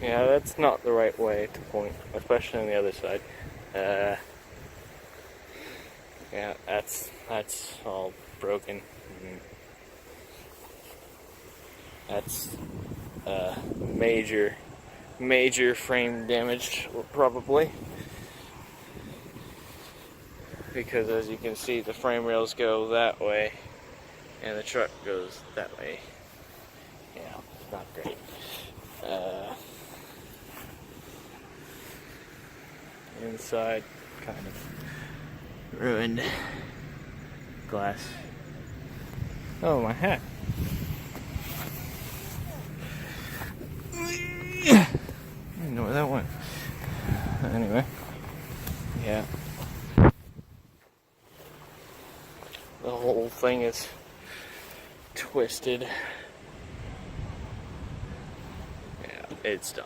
Yeah, that's not the right way to point, especially on the other side. Yeah, that's all broken. That's major frame damage, probably. Because as you can see, the frame rails go that way, and the truck goes that way. Yeah, not great. Inside, kind of ruined. Glass. Oh, my hat. I didn't know where that went. Anyway, yeah. The whole thing is twisted. Yeah, it's done.